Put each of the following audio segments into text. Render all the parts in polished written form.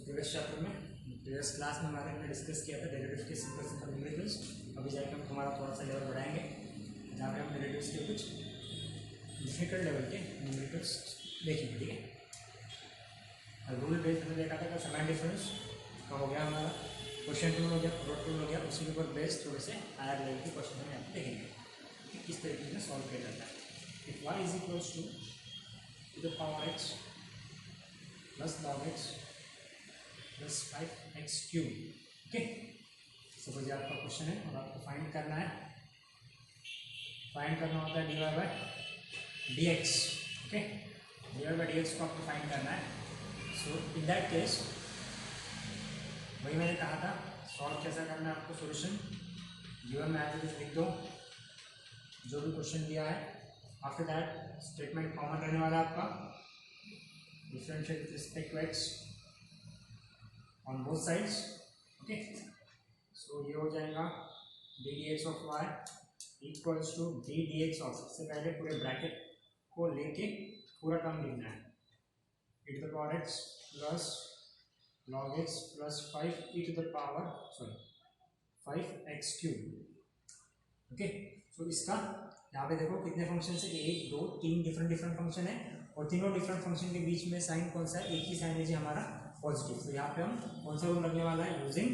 Previous chapter में previous class में हमने डिस्कस किया था डेरिवेटिव्स के सिंपल सिंपल न्यूमेरिकल्स। अभी जाके हम हमारा थोड़ा सा लेवल बढ़ाएंगे जहाँ पे हम डेरिवेटिव्स के कुछ डिफिकल्ट लेवल के न्यूमेरिकल्स देखेंगे। ठीक है, रूल बेस्ड हमने देखा था समान डिफरेंस का हो गया हमारा, क्वेश्चन टूल हो गया, प्रोडक्ट टूल हो गया, उसी के ऊपर बेस्ड थोड़े से हायर लेवल के क्वेश्चन हम यहाँ पे देखेंगे कि किस तरीके से सॉल्व किया जाता है। If y is equals to the power x plus log x plus 5x cube. Okay, suppose आपका क्वेश्चन है और आपको फाइंड करना है, फाइंड करना होता है dy by dx। Okay, dy by dx को आपको फाइंड करना है। सो इन दैट केस वही मैंने कहा था, सॉल्व कैसा करना है आपको, सोल्यूशन गिवन में एज इट इज लिख दो जो भी क्वेश्चन दिया है। आफ्टर दैट स्टेटमेंट कॉमन रहने वाला आपका, differentiate with respect to x on both sides. Okay, so ये हो जाएगा d d x of y equals to d d x of, सबसे पहले पूरे ब्रैकेट को लेके पूरा टर्म लिखना है, e to the power x plus log x plus 5 e to the power 5x cube. Okay, so इसका यहाँ पे देखो कितने फंक्शन है, 1 2 3 डिफरेंट फंक्शन है और तीनों डिफरेंट फंक्शन के बीच में साइन कौन सा है, एक ही साइन है जी हमारा पॉजिटिव। तो यहाँ पे हम कौन सा रूल लगने वाला है, using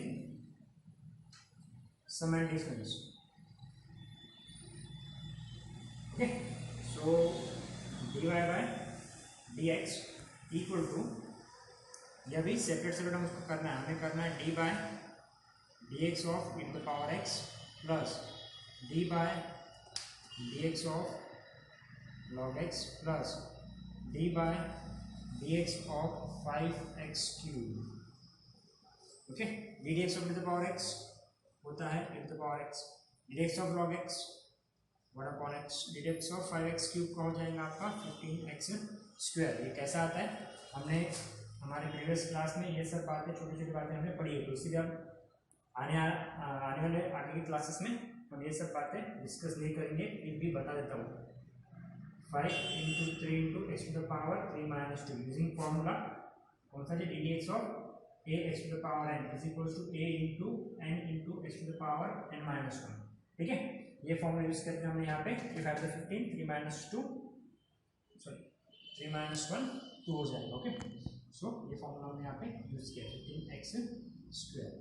sum and difference. Okay, so dy by dx equal to, यह भी सेपरेट हम उसको करना है, हमें करना है d by dx of e to the power x plus d by dx of log x plus d by dx of 5x cube. Okay, d d x of the power x होता है e to the power x, d x of log x 1/x, d d x of 5x cube का हो जाएगा आपका 15x square. ये कैसा आता है, हमने हमारे प्रीवियस क्लास में ये सब बातें, छोटी छोटी बातें हमने पढ़ी है, तो इसीलिए अब आने वाले आगे की क्लासेस में हम ये सब बातें डिस्कस नहीं करेंगे, ये भी बता देता हूँ। 5 into 3 into x to the power 3 minus 2 using formula कौन सा, d d x of a x to the power n is equals to a into n into x to the power n minus 1। ठीक है, ये formula use करके हमने यहाँ पे if have the 15 3 minus 2 sorry 3 minus 1 2 हो जाएगा। Okay, so ये फॉर्मूला हमने यहाँ पे यूज किया 15x स्क्वायर।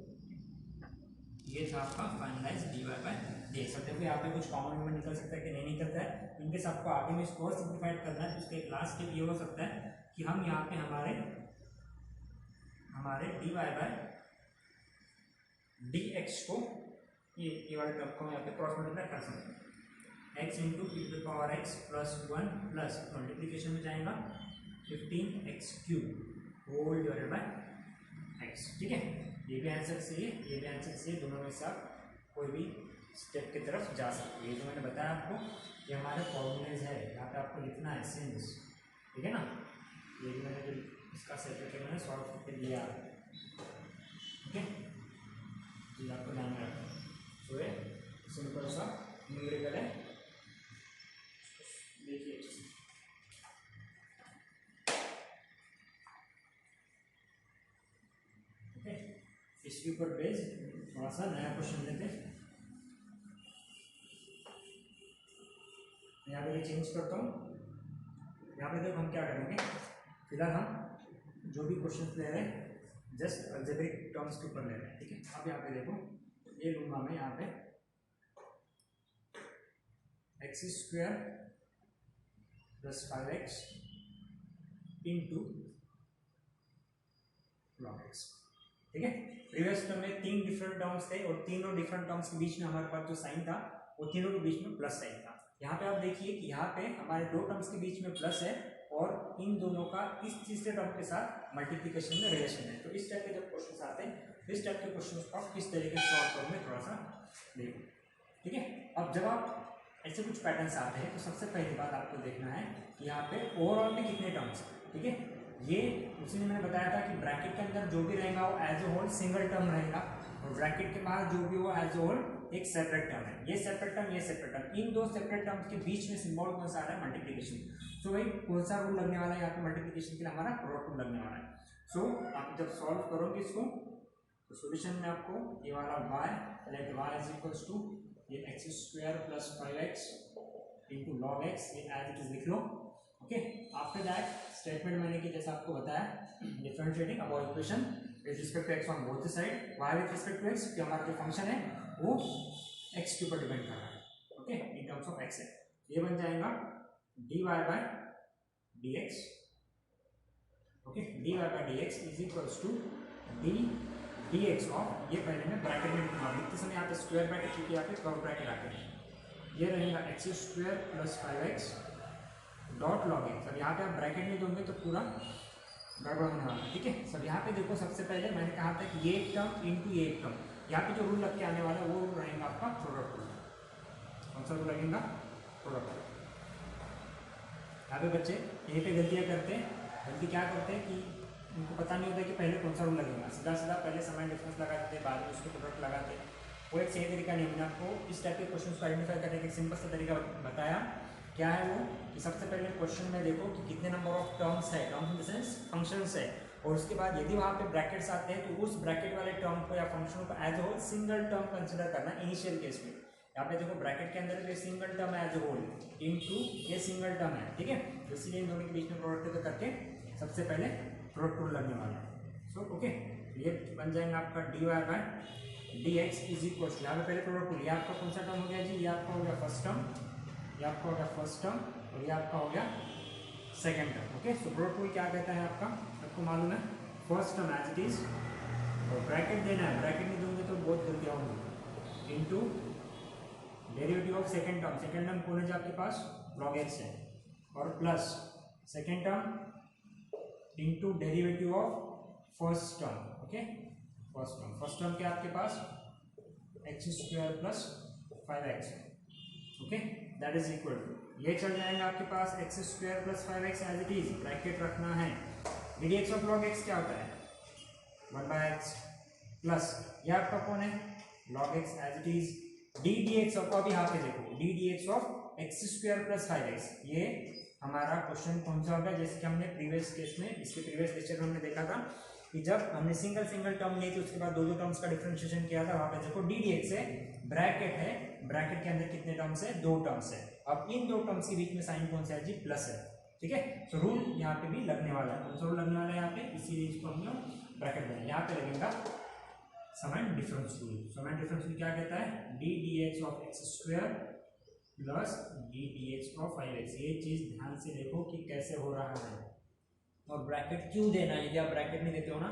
ये था आपका फाइनलाइज dy बाय dx। अब देखो यहाँ पे कुछ कॉमन एलिमेंट निकल सकता है कि नहीं निकलता है, इनकेस आपको आगे में इसको और सिंप्लीफाइड करना है तो उसके लास्ट स्टेप ये हो सकता है कि हम यहाँ पे हमारे dy बाय dx को ये वाले टर्म को यहाँ पे क्रॉस मल्टीप्लाई कर सकते हैं, x into e to the power x plus 1 plus multiplication में जाएगा 15x cube whole divided by x। ठीक है, ये भी आंसर सही है, ये भी आंसर सही है, दोनों में से आप कोई भी स्टेप की तरफ जा सकते हैं। ये जो मैंने बताया आपको, ये हमारे फॉर्मूलेज है, यहाँ पे आपको लिखना है सिंस। ठीक है ना, ये भी मैंने जो इसका सेपरेट मैंने सॉल्व करके दिया। ठीक है, ये आपको ध्यान में रखना। तो ये सिंपल सा न्यूमेरिकल है, देखिए इसके ऊपर बेस थोड़ा सा नया क्वेश्चन लेते हैं। यहाँ पे ये चेंज करता हूँ, यहाँ पे देखो हम क्या करेंगे, फिलहाल हम जो भी क्वेश्चन ले रहे हैं जस्ट अलजेब्रिक टर्म्स के ऊपर ले रहे हैं। ठीक है, अब यहाँ पे देखो ये लूंगा मैं यहाँ पे x square plus 5x into log x। ठीक है, प्रीवियस टर्म में 3 डिफरेंट टर्म्स थे और तीनों डिफरेंट टर्म्स के बीच में हमारे पास जो साइन था वो तीनों के बीच में प्लस साइन था। यहाँ पे आप देखिए कि यहाँ पे हमारे 2 टर्म्स के बीच में प्लस है और इन दोनों का इस तीसरे टर्म के साथ मल्टीप्लिकेशन में रिलेशन है। तो इस टाइप के जब क्वेश्चन आते हैं, इस टाइप के क्वेश्चन को आप किस तरीके से सॉल्व करोगे थोड़ा सा देखो। ठीक है, अब जब आप ऐसे कुछ पैटर्न्स आते हैं तो सबसे पहली बात आपको देखना है कि यहाँ पे ओवरऑल में कितने टर्म्स हैं। ठीक है, ये उसी ने मैंने बताया था कि ब्रैकेट के अंदर जो भी रहेगा वो एज ए होल सिंगल टर्म रहेगा और ब्रैकेट के बाहर जो भी हो एज ए होल एक सेपरेट टर्म है। ये सेपरेट टर्म, ये सेपरेट टर्म, इन दो सेपरेट टर्म्स के बीच में सिंबल कौन सा आ रहा है, मल्टीप्लिकेशन। तो भाई कौन सा रूल लगने वाला है यहाँ पे मल्टीप्लिकेशन के लिए, हमारा प्रोडक्ट रूल लगने वाला है। सो आप जब सॉल्व करोगे इसको तो सॉल्यूशन में आपको ये वाला y let y is equals to ये x square plus 5x into log x, ये एज इट इज लिख लो। ओके, आफ्टर दैट स्टेटमेंट मैंने कि जैसा आपको बताया differentiating about equation with respect to x on both the side, y with respect to x, कि हमारा जो फंक्शन है वो x के ऊपर डिपेंड कर रहा है। Okay, in terms of x है, ये बन जाएगा dy by dx। Okay, dy by dx is equals to d dx of, ये पहले मैं ब्रैकेट में लिखते समय यहाँ पे स्क्वायर ब्रैकेट, क्योंकि यहाँ पे कर्व ब्रैकेट आते हैं, ये रहेगा x square plus 5x dot log x. अब यहाँ पे आप ब्रैकेट नहीं दोगे तो पूरा गड़बड़ होने वाला है। ठीक है, सब यहाँ पे देखो, सबसे पहले मैंने कहा था कि ये एक टर्म इंटू ये एक टर्म, यहाँ पे जो रूल लग के आने वाला है वो रूल रहेगा आपका प्रोडक्ट रूल। कौन सा रूल लगेगा? Product rule. यहाँ पे बच्चे यहीं पे गलतियाँ करते हैं, गलती क्या करते हैं कि उनको पता नहीं होता कि पहले कौन सा रूल लगेगा, सीधा सीधा पहले समान डिफरेंस लगा देते, बाद में उसके प्रोडक्ट लगाते। वो एक सही तरीका नहीं। मैंने आपको इस टाइप के क्वेश्चन को आइडेंटिफाई करने का एक सिंपल सा तरीका बताया। क्या है वो कि सबसे पहले क्वेश्चन में देखो कि कितने नंबर ऑफ टर्म्स है, terms in the sense functions है, और उसके बाद यदि वहाँ पे ब्रैकेट्स आते हैं तो उस ब्रैकेट वाले टर्म को या फंक्शन को as whole single term consider करना इनिशियल केस में। यहाँ पे देखो ब्रैकेट के अंदर ये सिंगल टर्म है एज होल इनटू ये सिंगल टर्म है। ठीक है, तो इसलिए इन दोनों के बीच में प्रोडक्ट करके सबसे पहले प्रोडक्ट रूल लगने वाला है। सो ओके, ये बन जाएगा आपका d y by d x is equal to, यहाँ पे पहले प्रोडक्ट रूल, ये आपका कौन सा टर्म हो गया जी? ये आपका हो गया फर्स्ट टर्म, ये आपका हो गया फर्स्ट टर्म, और ये आपका हो गया second term. Okay, so product rule क्या कहता है आपका, आपको मालूम है, first term as it is, और ब्रैकेट देना है, ब्रैकेट नहीं दूंगे तो बहुत गलतियाँ होंगी, into derivative of second term, second term कौन है जो आपके पास? लॉग एक्स है, और plus second term into derivative of first term. Okay, first term क्या आपके पास? X square plus 5x। Okay, that is equal to, ये चल जाएगा आपके पास x square plus 5x as it is, bracket रखना है, d x of log x क्या होता है? 1/x प्लस ये आपका कौन है? Log x as it is, d d x of, अब यहाँ पे देखो d d x of x square plus 5x, ये हमारा क्वेश्चन कौन सा होगा? जैसे कि हमने प्रीवियस केस में, इसके प्रीवियस लेक्चर में हमने देखा था कि जब हमने सिंगल सिंगल टर्म ली थी उसके बाद दो दो टर्म्स का डिफरेंशिएशन किया था, वहां पे देखो डी डी एक्स है, ब्रैकेट है, ब्रैकेट के अंदर कितने टर्म्स है? दो टर्म्स है। अब इन दो टर्म्स के बीच में साइन कौन सा है जी? प्लस है। ठीक है, तो रूल यहाँ पे भी लगने वाला है, कौन सा रूल लगने वाला है यहाँ पे? इसीलिए इसको हम लोग ब्रैकेट देंगे, यहाँ पे लगेगा समान डिफरेंस रूल। समान डिफरेंस रूल क्या कहता है? D d x of x square plus d d x of 5x। ये चीज ध्यान से देखो कि कैसे हो रहा है, और ब्रैकेट क्यों देना है। यदि आप ब्रैकेट नहीं देते हो ना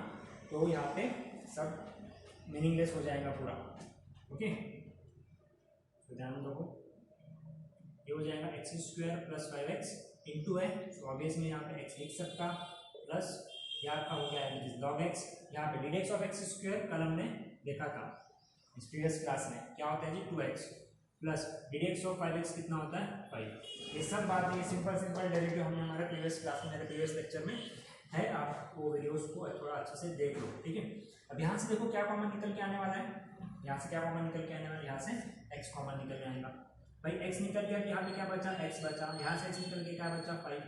तो यहाँ पे सब मीनिंगलेस हो जाएगा पूरा। ओके, तो ध्यान रखो, ये हो जाएगा x square plus 5x into है, तो ऑब्वियसली यहाँ पे x लिख सकता, प्लस यहाँ का हो गया है लॉग एक्स, यहाँ पे D x of x square कल हमने देखा था इस प्रीवियस क्लास में, क्या होता है जी? 2x plus D x of 5x कितना होता है? 5। ये सब बात ये सिंपल डेरिवेटिव हमने हमारे प्रीवियस क्लास में, मेरे प्रीवियस लेक्चर में है, आप वो वीडियोस को थोड़ा अच्छे से देख लो। ठीक है, अब यहाँ से देखो क्या कॉमन निकल के आने वाला है, यहाँ से क्या कॉमन निकल के आने वाला है? यहाँ से x कॉमन निकल के आएगा भाई, x निकल गया, यहाँ पे क्या बचा? x बचा, यहाँ से x निकल के क्या बचा? 5।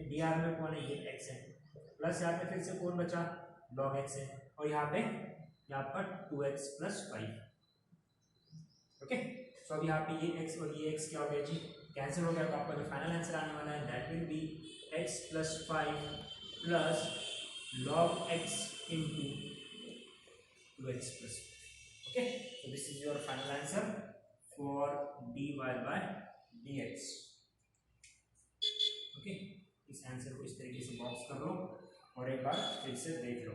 डी आर में कौन है? ये x है, प्लस यहाँ पे फिर से कौन बचा? log x है, और यहाँ पे यहाँ पर 2x प्लस 5। ओके, तो अब यहाँ पे ये x और ये x क्या हो गया जी? कैंसिल हो गया, तो आपका जो फाइनल आंसर आने वाला है that will B x plus 5 plus log x into 2x plus. Okay, so this is your final answer for dy by dx। Okay, इस आंसर को इस तरीके से बॉक्स कर लो और एक बार फिर से देख लो,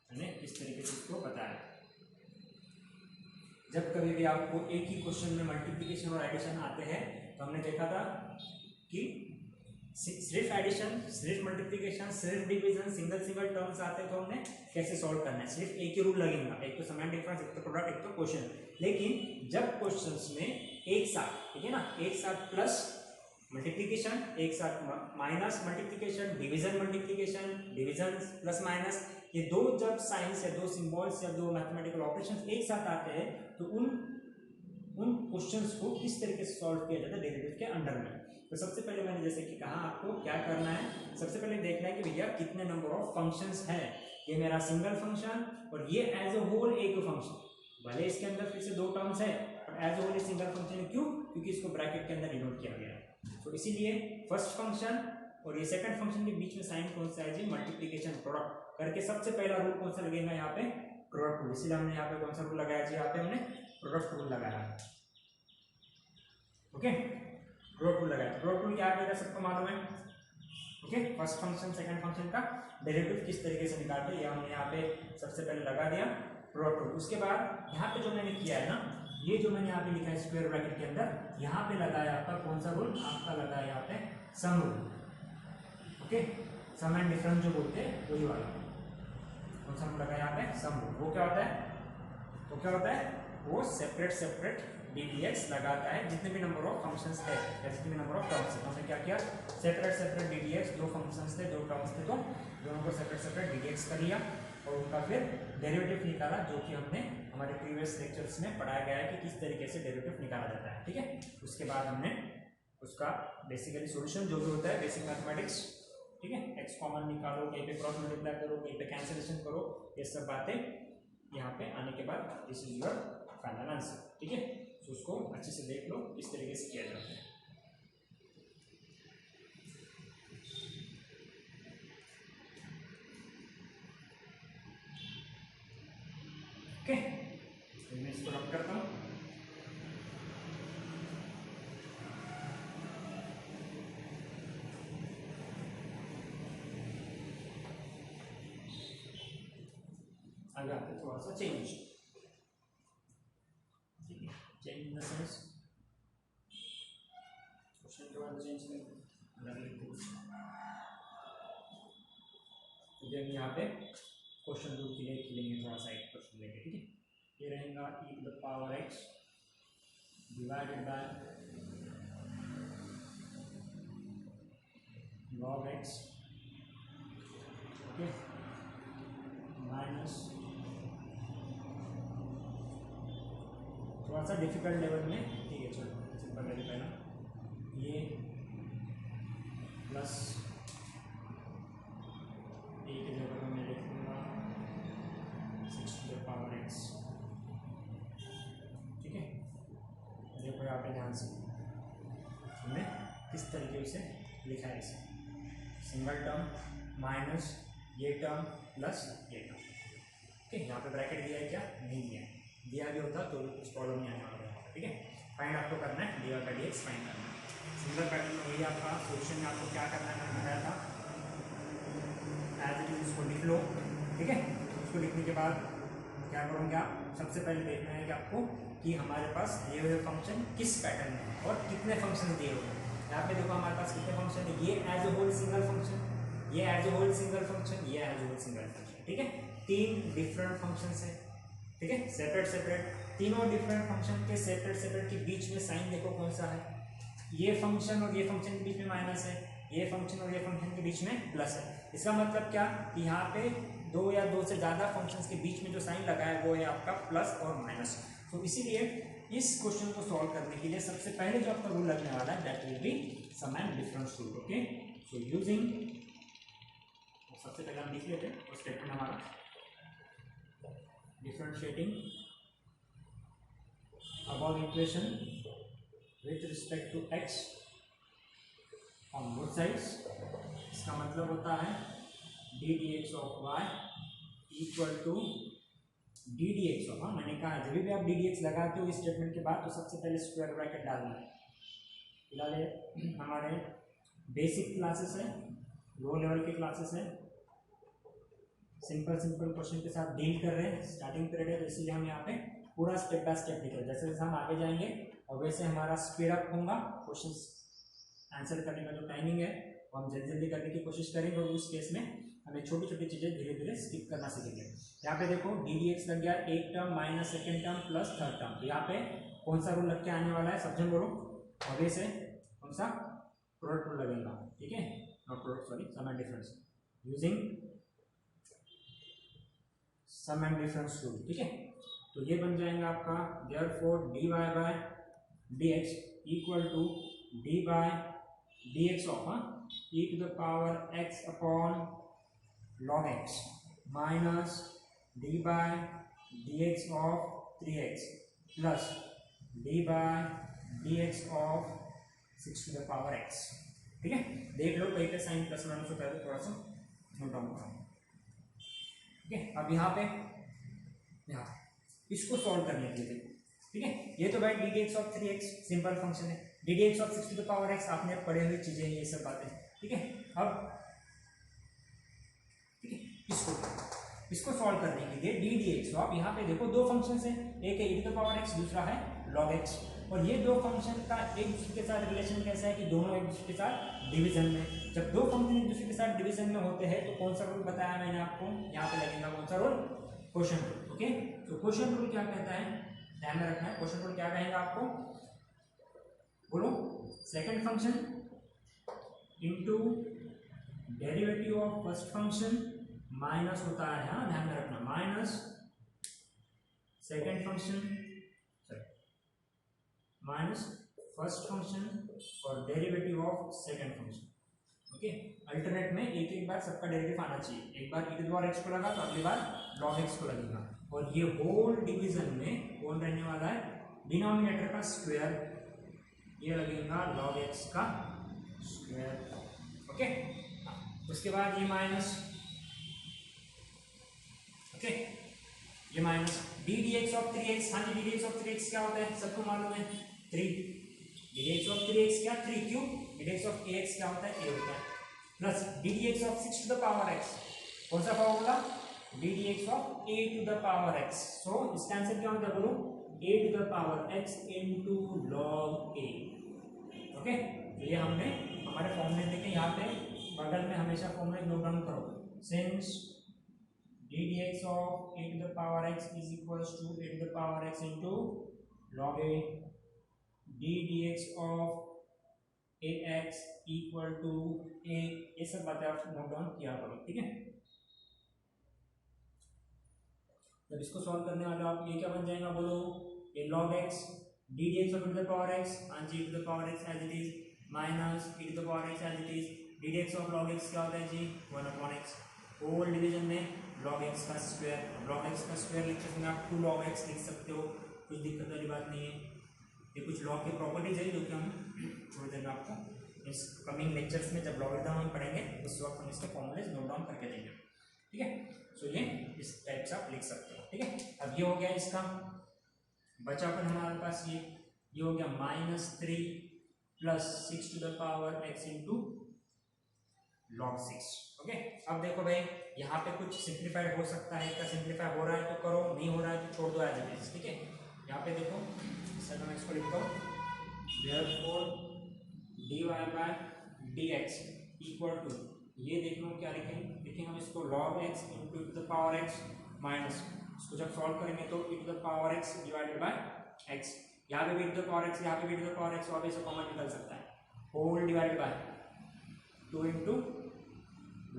मैंने किस तरीके से इसको बताया। जब कभी भी आपको एक ही क्वेश्चन में मल्टीप्लिकेशन और एडिशन आते हैं तो हमने देखा था कि सिर्फ एडिशन, सिर्फ मल्टीप्लिकेशन, सिर्फ डिवीजन, सिंगल टर्म्स आते हैं तो हमने कैसे सॉल्व करना है, सिर्फ एक ही रूल लगेगा, एक तो समान डिफरेंस, एक तो प्रोडक्ट, एक तो क्वेश्चन। लेकिन जब क्वेश्चंस में एक साथ, ठीक है ना, एक साथ प्लस मल्टीप्लिकेशन, एक साथ minus multiplication, division multiplication, division plus minus, ये दो जब साइंस या दो सिंबल्स या दो मैथमेटिकल ऑपरेशंस एक साथ आते हैं तो उन उन क्वेश्चंस को किस तरीके से सॉल्व किया जाता है डेरिवेटिव के अंडर में। तो सबसे पहले मैंने जैसे कि कहा आपको क्या करना है, सबसे पहले देखना है कि भैया कितने नंबर ऑफ फंक्शंस है। ये मेरा सिंगल फंक्शन और ये एज अ होल एक फंक्शन, भले इसके अंदर फिर से दो टर्म्स है और as a whole single function है। क्यों? क्योंकि इसको ब्रैकेट के अंदर डिनोट किया गया है। तो इसीलिए फर्स्ट फंक्शन और ये सेकंड फंक्शन के बीच में साइन कौन सा है जी, मल्टीप्लिकेशन प्रोडक्ट करके सबसे पहला रूल कौन सा लगेगा यहाँ पे, प्रोडक्ट रूल। इसलिए हमने यहाँ पे कौन सा रूल लगाया जी, यहाँ पे हमने प्रोडक्ट रूल लगाया। ओके, प्रोडक्ट रूल लगाया। प्रोडक्ट रूल क्या है सबको मालूम है। Okay, first function second function का डेरिवेटिव किस तरीके से निकालते हैं ये हमने यहाँ पे सबसे पहले लगा दिया प्रोडक्ट रूल। उसके बाद यहाँ पे जो मैंने किया है ना, ये जो मैंने यहाँ पे लिखा है स्क्वायर ब्रैकेट के अंदर, यहाँ पे लगाया आपका कौन सा रूल, आपका लगाया यहाँ पे sum rule. Okay, sum and difference जो बोलते हैं वही वाला कौन सा रूल लगाया यहाँ पे, सम रूल। वो क्या होता है, वो क्या होता है, वो सेपरेट ddx लगाता है जितने भी नंबर ऑफ फंक्शंस है या जितने भी नंबर ऑफ टर्म्स है। हमने क्या किया, सेपरेट ddx, दो फंक्शंस थे दो टर्म्स थे तो दोनों को सेपरेट ddx कर लिया और उनका फिर डेरिवेटिव निकाला, जो कि हमने हमारे प्रीवियस लेक्चर्स में पढ़ाया गया है कि किस तरीके से डेरिवेटिव निकाला जाता है। ठीक है, उसके बाद हमने उसका बेसिकली सॉल्यूशन जो भी होता है बेसिक मैथमेटिक्स, ठीक है, एक्स कॉमन निकालो, कहीं पे क्रॉस मल्टीप्लाई करो, कहीं पे कैंसिलेशन करो, ये सब बातें यहाँ पे आने के बाद this is your final answer. ठीक है, तो उसको अच्छे से देख लो किस तरीके से किया जाता है। ओके, तो मैं इसको रब करता हूँ। आगे आते थोड़ा सा चेंज, ठीक है, change in the sense question के बाद चेंज करेंगे अलग लिख दो। तो जब यहाँ पे क्वेश्चन रूल के लिए लिखेंगे थोड़ा सा एक क्वेश्चन लेके, ठीक है, ये रहेगा e to the power x divided by log x, okay, minus थोड़ा सा डिफिकल्ट लेवल में, ठीक है, चलो सिंपल लेवल पहला ये प्लस ए के जगह पर मैं लिख दूँगा 6 टू द पावर x, ठीक है। देखो यहाँ पे ध्यान से हमने किस तरीके से लिखा है इसे, सिंगल टर्म माइनस ये टर्म प्लस ये टर्म, ठीक है। यहाँ पे ब्रैकेट दिया है क्या, नहीं दिया है, दिया भी होता तो कुछ प्रॉब्लम नहीं आने वाला है। ठीक है, फाइंड आपको करना है डी का dx फाइंड करना है। सिंगल पैटर्न में वही आपका सोल्यूशन में आपको क्या करना है, मैंने बताया था एज इट इज उसको लिख लो, ठीक है। उसको लिखने के बाद क्या करोगे आप, सबसे पहले देखना है कि आपको कि हमारे पास दिए हुए फंक्शन किस पैटर्न में और कितने फंक्शन दिए हुए हैं। यहाँ पे देखो हमारे पास कितने फंक्शन है, ये एज ए होल सिंगल फंक्शन, ये एज ए होल सिंगल फंक्शन, ये एज ए होल सिंगल फंक्शन, ठीक है। तीन डिफरेंट फंक्शंस है, ठीक है, सेपरेट तीनों डिफरेंट फंक्शन के सेपरेट के बीच में साइन देखो कौन सा है, ये फंक्शन और ये फंक्शन के बीच में माइनस है, ये फंक्शन और ये फंक्शन के बीच में प्लस है। इसका मतलब क्या कि यहाँ पे दो या दो से ज़्यादा फंक्शंस के बीच में जो साइन लगा है वो है आपका प्लस और माइनस। तो इसीलिए इस क्वेश्चन को सॉल्व करने के लिए सबसे पहले जो आपका रूल लगने वाला है that will be sum and difference rule. Okay, so using, सबसे पहले हम लिख लेते हैं स्टेटमेंट हमारा, differentiating above equation with respect to x on both sides, इसका मतलब होता है d d x of y equal to d d x of, मैंने कहा जब भी आप डी डी एक्स लगाते हो इस स्टेटमेंट के बाद तो सबसे पहले स्क्वायर ब्रैकेट डालना है। फिलहाल हमारे बेसिक क्लासेस है, लो लेवल के क्लासेस है, सिंपल क्वेश्चन के साथ डील कर रहे हैं, स्टार्टिंग पीरियड है तो इसलिए हम यहाँ पे पूरा स्टेप बाय स्टेप लिख रहे हैं। जैसे जैसे हम आगे जाएंगे और वैसे हमारा स्पीड अप होगा, क्वेश्चन आंसर करने का जो टाइमिंग है वो हम जल्दी जल्दी करने की कोशिश करेंगे और उस केस में हमें छोटी छोटी चीज़ें धीरे धीरे स्किप करना सीखेंगे। यहाँ पे देखो डी डी एक्स लग गया एक term minus second term plus third term, तो यहाँ पे कौन सा रूल लग के आने वाला है सब जन बोलो, और से कौन सा प्रोडक्ट रूल लगेगा, ठीक है, not product sorry sum and difference, using sum and difference rule, ठीक है। तो ये बन जाएगा आपका therefore dy by dx equal to d by dx of e to the power x upon log x minus d by dx of 3x plus d by dx of 6 to the power x। ठीक है, देख लो कहीं पे sign plus minus होता है तो थोड़ा सा नोट डाउन करो। ठीक है, अब यहाँ पे यहाँ इसको सॉल्व करने के लिए ठीक है, ये तो भाई d d x of 3x simple function है, d d x of 6 to the power x आपने पढ़े हुए चीजें ये सब बातें। ठीक है, अब ठीक है इसको सॉल्व करने के लिए डी डी एक्स, तो आप यहाँ पे देखो दो फंक्शंस हैं, एक है e to the power x, दूसरा है log x, और ये दो फंक्शन का एक दूसरे के साथ रिलेशन कैसा है कि दोनों एक दूसरे के साथ डिवीजन में, जब दो फंक्शन एक दूसरे के साथ डिवीजन में होते हैं तो कौन सा रूल बताया मैंने आपको, यहाँ पे लगेगा कौन सा रूल, क्वोशिएंट रूल। ओके, तो क्वोशिएंट रूल क्या कहता है, ध्यान में रखना है, क्वोशिएंट रूल क्या कहेगा आपको, बोलो, second function into derivative of first function minus होता है, हाँ ध्यान में रखना, minus second function minus first function और derivative of second function. Okay, alternate में एक एक बार सबका डेरिवेटिव आना चाहिए, एक बार e to the power x को लगा तो अगली बार log x को लगेगा, और ये होल डिवीजन में कौन रहने वाला है, डिनोमिनेटर का स्क्वायर, ये लगेगा log x का स्क्वायर। ओके, उसके बाद ये माइनस, ओके ये minus D d x of 3x, हाँ G D d x of 3x क्या होता है सबको मालूम है 3, D d x of 3x क्या 3 cube, d d x of ax क्या होता है a होता है, plus d d x of 6 to the power x, कौन सा formula, d d x of a to the power x, so इसका answer क्या होता है बोलो, a to the power x into log a। Okay, तो ये हमने हमारे फॉर्मूले देखे, यहाँ पे बगल में हमेशा फॉर्मूले नोट डाउन करो, since d dx of a to the power x is equals to a to the power x into log a, d dx of ax equal to a, ये सब बातें आप नोट डाउन किया करो। ठीक है, जब इसको सॉल्व करने वाले आप ये क्या बन जाएगा बोलो, a log x d dx of e to the power x and g to the power x as it is minus e to the power x as it is, d dx of log x क्या होता है जी 1/x, whole division में log x का square, log x का square लिख सकते हैं आप 2 log x लिख सकते हो, कुछ दिक्कत वाली बात नहीं है, ये कुछ लॉग की प्रॉपर्टीज है जो कि हम थोड़ी देर में आपको इस कमिंग लेक्चर्स में जब लॉगरिथम हम पढ़ेंगे उस वक्त हम इसके फॉर्मूलेज नोट डाउन करके देंगे। ठीक है, सो ये इस टाइप से आप लिख सकते हो। ठीक है, अब ये हो गया इसका बचा अपन हमारे पास, ये हो गया -3 plus 6 to the power x into log 6। Okay, अब देखो भाई यहाँ पे कुछ सिंप्लीफाइड हो सकता है, क्या सिंप्लीफाई हो रहा है तो करो, नहीं हो रहा है तो छोड़ दो एज इट इज। ठीक है, यहाँ पे देखो सर मैं इसको लिखता हूँ, therefore dy by dx equal to, ये देख लो क्या लिखेंगे हम इसको log x into e to the power x minus, इसको जब सॉल्व करेंगे तो e to the power x divided by x, यहाँ पे भी e to the power x, यहाँ पे भी e to the power x, और से कॉमन निकल सकता है, whole divided by 2 into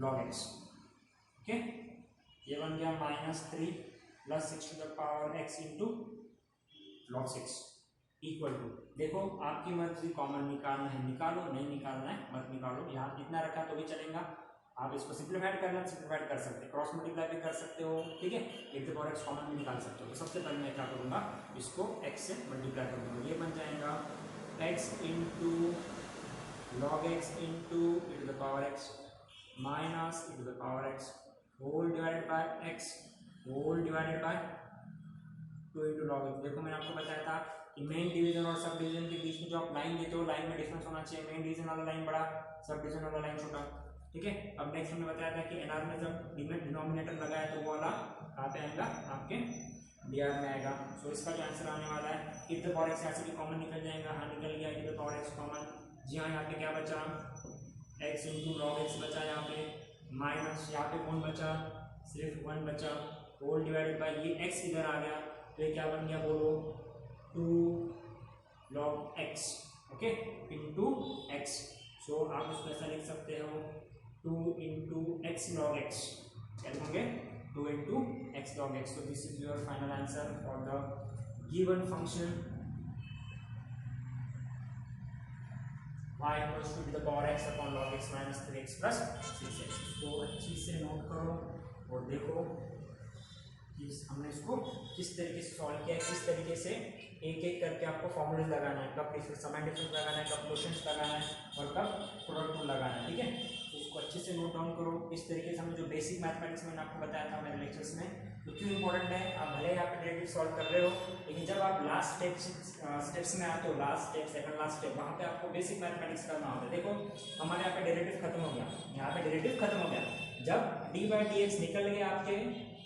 log x। Okay, ये बन गया -3 plus 6 to the power x into log 6 equal to, देखो आपकी मर्जी कॉमन निकालना है निकालो, नहीं निकालना है मत निकालो, यहाँ इतना रखा तो भी चलेगा, आप इसको सिंप्लीफाइड करना सिंप्लीफाइड कर सकते हैं, क्रॉस मल्टीप्लाई भी कर सकते हो। ठीक है, एक पावर x कॉमन भी निकाल सकते हो, तो सबसे पहले मैं क्या करूँगा इसको x से मल्टीप्लाई करूँगा, ये बन जाएगा x into log x into e to the power x minus e to the power x whole divided by x whole divided by 2 into log x। देखो मैंने आपको बताया था कि मेन डिवीजन और सब डिवीजन के बीच में जो आप लाइन देते हो लाइन में डिफरेंस होना चाहिए, मेन डिवीजन वाला लाइन बड़ा, सब डिवीजन वाला लाइन छोटा। ठीक है, अब नेक्स्ट हमने बताया था कि एनआर में जब डिनोमिनेटर लगाया तो वो वाला कहाँ पे आएगा आपके डीआर में आएगा। सो इसका जो आंसर आने वाला है e to the power x यहाँ से भी कॉमन निकल जाएगा, हाँ निकल गया e to the power x common, जी हाँ यहाँ पे क्या बचा x इंटू log x बचा, यहाँ पे माइनस यहाँ पे कौन बचा सिर्फ 1 बचा, होल डिवाइडेड बाय ये x इधर आ गया तो ये क्या बन गया बोलो 2 log x। Okay, into x, सो आप उसको ऐसा लिख सकते हो 2 इंटू x log x, क्या लिखोगे 2 into x log x. So this is your final answer for the given function y equals to the power x upon log x minus 3x plus 6x. तो अच्छी से note करो और देखो कि हमने इसको किस तरीके से सॉल्व किया है, किस तरीके से एक एक करके आपको फॉर्मूले लगाना है, कब समान डिफरेंस लगाना है, कब क्वोशंट्स लगाना है और कब प्रोडक्ट रूल लगाना है। ठीक है, तो उसको अच्छे से नोट डाउन करो। इस तरीके से हमने जो बेसिक मैथमेटिक्स मैंने आपको बताया था मेरे लेक्चर्स में, तो क्यों इंपॉर्टेंट है। आप भले यहाँ पे डेरिवेटिव सॉल्व कर रहे हो, लेकिन जब आप लास्ट स्टेप्स में आते हो, last step, second last step, वहाँ पे आपको बेसिक मैथमेटिक्स करना होता है। देखो हमारे यहाँ पे डेरिवेटिव खत्म हो गया, यहाँ पे डेरिवेटिव खत्म हो गया। जब डी बाई डी एक्स निकल गया, आपके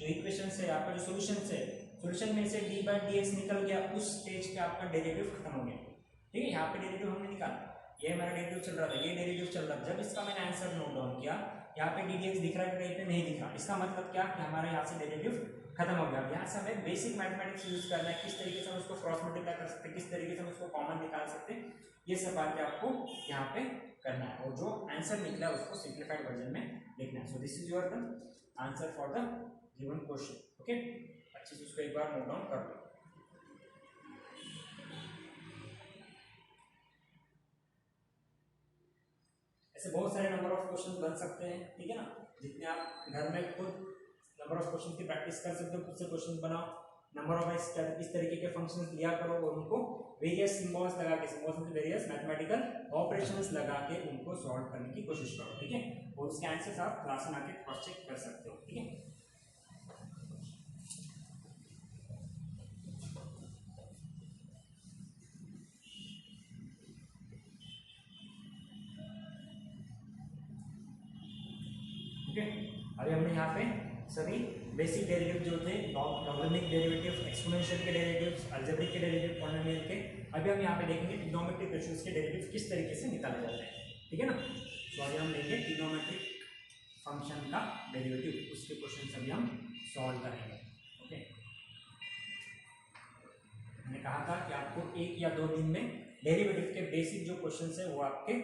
जो इक्वेशन है, आपका जो सोल्यूशन है, सोल्यूशन में से डी बाई डी एक्स निकल गया, उस स्टेज पे आपका डेरिवेटिव खत्म हो गया। ठीक है, यहाँ पे डेरिवेटिव हमने निकाला, ये हमारा डेरिवेटिव चल रहा था, ये डेरिवेटिव चल रहा था। जब इसका मैंने आंसर नोट डाउन किया, यहाँ पे डी डी एक्स दिख रहा है, कहीं पे नहीं दिख रहा, इसका मतलब क्या कि हमारे यहाँ से डेरिवेटिव खत्म हो गया। यहाँ से हमें बेसिक मैथमेटिक्स यूज करना है, किस तरीके से हम उसको क्रॉस मल्टीप्लाई कर सकते हैं, किस तरीके से हम उसको कॉमन निकाल सकते हैं, ये सब बातें आपको यहाँ पे करना है और जो आंसर निकला है उसको सिंप्लीफाइड वर्जन में लिखना है। So this is your the answer for the given question. Okay, अच्छे से उसको एक बार नोट डाउन कर लो। ऐसे बहुत सारे नंबर ऑफ क्वेश्चंस बन सकते हैं। ठीक है ना, जितने आप घर में खुद नंबर ऑफ क्वेश्चन की प्रैक्टिस कर सकते हो, खुद से क्वेश्चन बनाओ, नंबर ऑफ इस तरीके के फंक्शंस लिया करो और उनको वेरियस सिंबल्स लगा के, सिंबल्स में वेरियस मैथमेटिकल ऑपरेशंस लगा के उनको सॉल्व करने की कोशिश करो। ठीक है, और उसके आंसर्स आप क्लास में आके क्रॉस चेक कर सकते हो। ठीक है, ओके, अभी हमने यहाँ पे सभी बेसिक डेरिवेटिव जो थे, लॉगरिथमिक डेरिवेटिव, एक्सपोनेंशियल के डेरिवेटिव्स, अलजेब्रिक के डेरिवेटिव, पॉलिनोमियल के, अभी हम यहाँ पे देखेंगे ट्रिग्नोमेट्रिक इक्वेशंस के डेरिवेटिव किस तरीके से निकाले जाते हैं। ठीक है ना, तो अभी हम लेंगे ट्रिग्नोमेट्रिक फंक्शन का डेरिवेटिव, उसके क्वेश्चन अभी हम सॉल्व करेंगे। ओके, मैंने कहा था कि आपको 1 या 2 दिन में डेरिवेटिव के बेसिक जो क्वेश्चन है वो आपके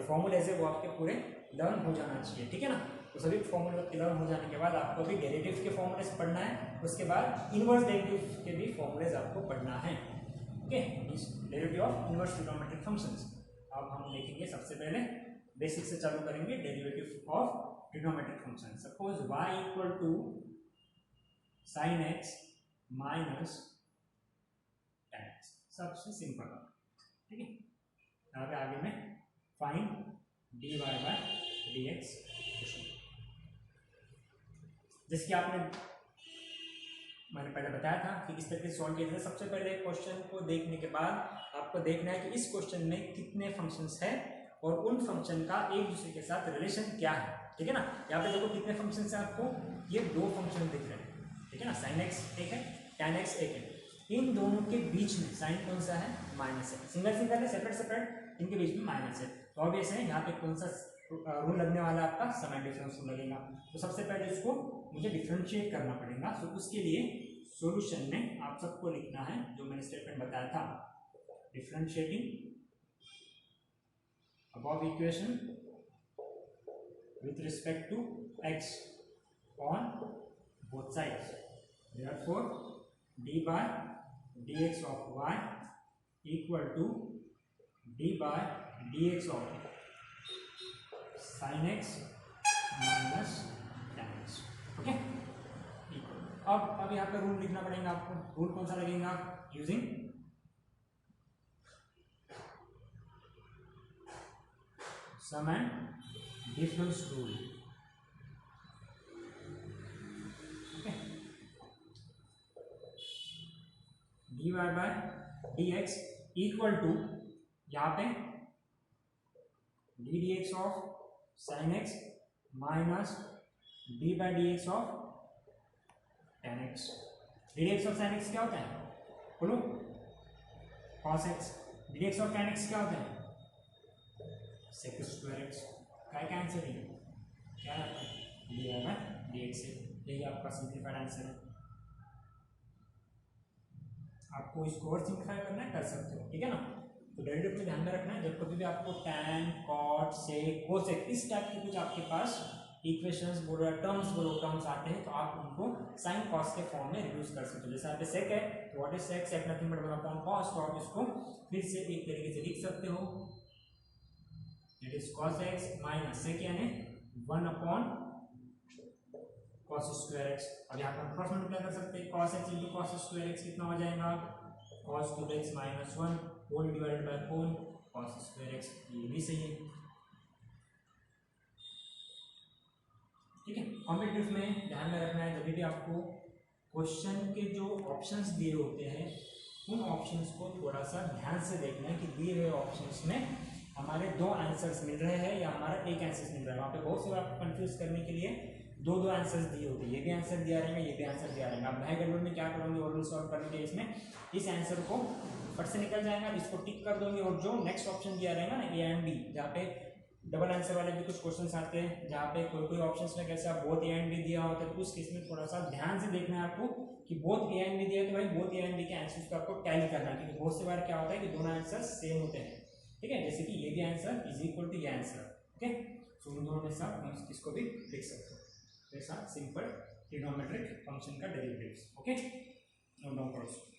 फॉर्मूलेज है वो आपके पूरे लर्न हो जाना चाहिए। ठीक है ना, तो सभी फॉर्मूले लर्न हो जाने के बाद आपको भी डेरिवेटिव के फॉर्मूलेज पढ़ना है, उसके बाद इनवर्स डेरिवेटिव के भी फॉर्मूलेज आपको पढ़ना है। Okay, derivative of inverse trigonometric functions. अब हम देखेंगे, सबसे पहले बेसिक से चालू करेंगे, derivative of trigonometric function. Suppose y equal to sine x minus tan x, सबसे सिंपल। ठीक है, आगे में find dy by dx question, जिसकी आपने मैंने पहले बताया था कि किस तरीके से सॉल्व किया था। सबसे पहले क्वेश्चन को देखने के बाद आपको देखना है कि इस क्वेश्चन में कितने फंक्शंस है और उन फंक्शन का एक दूसरे के साथ रिलेशन क्या है। ठीक है ना, यहाँ पे देखो कितने फंक्शंस है, आपको ये 2 फंक्शन दिख रहे हैं। ठीक है ना, साइन एक्स एक है, tan x एक है, इन दोनों के बीच में साइन कौन सा है, माइनस है। सिंगल सिंगल है, सेपरेट सेपरेट, इनके बीच में माइनस है, तो ऑब्वियस है यहाँ पे कौन सा रूल लगने वाला है, आपका समान डिफरेंस रूल लगेगा। तो सबसे पहले इसको मुझे डिफरेंशिएट करना पड़ेगा। तो उसके लिए सॉल्यूशन में आप सबको लिखना है जो मैंने स्टेटमेंट बताया था, differentiating above equation with respect to x on both sides. Therefore, d by dx of y equal to d by dx of sin x minus tan x. Okay, अब यहाँ पे रूल लिखना पड़ेगा आपको। रूल कौन सा लगेगा, using sum and difference rule. Okay, d y by d x equal to, यहाँ पे d d x of sine x minus d by d x of tan x. D d x of sine x क्या होता है, बोलो, cos x. D d x of tan x क्या होता है, sec square x. क्या answer है, क्या है, d y by d x है। यही आपका सिंप्लीफाइड आंसर है। आपको इसको और सिंप्लीफाई करना है, कर सकते हो। ठीक है ना, तो डेरिवेटिव में ध्यान में रखना है, जब कभी भी आपको tan, cot, sec, cosec इस टाइप के कुछ आपके पास इक्वेशंस बोलो या टर्म्स बोलो, टर्म्स आते हैं तो आप उनको साइन कॉस के फॉर्म में रिड्यूस कर सकते हो। जैसे यहाँ पे सेक है तो what is sec, sec nothing but 1 upon cos, तो आप इसको फिर से एक तरीके से लिख सकते हो, it is cos x minus sec यानी 1 अपॉन cos स्क्वायर x। अब यहाँ पर क्रॉस मल्टीप्लाई कर सकते हैं, cos x into cos square x कितना हो जाएगा, cos cube x minus 1 whole divided by 4 cos square x, ये भी सही है। ठीक है, कॉम्पिटिटिव में ध्यान में रखना है, जब भी आपको क्वेश्चन के जो ऑप्शंस दिए होते हैं उन ऑप्शंस को थोड़ा सा ध्यान से देखना है कि दिए हुए ऑप्शंस में हमारे दो आंसर्स मिल रहे हैं या हमारा एक आंसर मिल रहा है। वहाँ पे बहुत से आपको कंफ्यूज करने के लिए दो दो आंसर्स दिए होते हैं, ये भी आंसर दिया रहेगा, ये भी आंसर दिया रहेगा। अब मैं गड़बड़ में क्या करूँगी, ऑर्डर सॉल्व करने के इसमें इस आंसर को फट से निकल जाएगा, इसको टिक कर दूंगी और जो नेक्स्ट ऑप्शन दिया रहेगा ना ए एंड बी, जहाँ पे डबल आंसर वाले भी कुछ क्वेश्चन आते हैं जहाँ पे कोई कोई ऑप्शंस में कैसा बोथ ए एंड बी दिया होता है, तो उस केस में थोड़ा सा ध्यान से देखना है आपको कि बोथ ए एंड बी दिया है तो भाई बोथ ए एंड बी के आंसर्स को आपको टैली करना है, क्योंकि बहुत से बार क्या होता है कि दोनों आंसर सेम होते हैं। ठीक है, जैसे कि ये भी आंसर इज इक्वल टू ये आंसर। ओके, सो उन दोनों के साथ हम इसको भी लिख सकते हो, जैसा सिंपल ट्रिग्नोमेट्रिक फंक्शन का डेरिवेटिव्स। Okay, no doubt.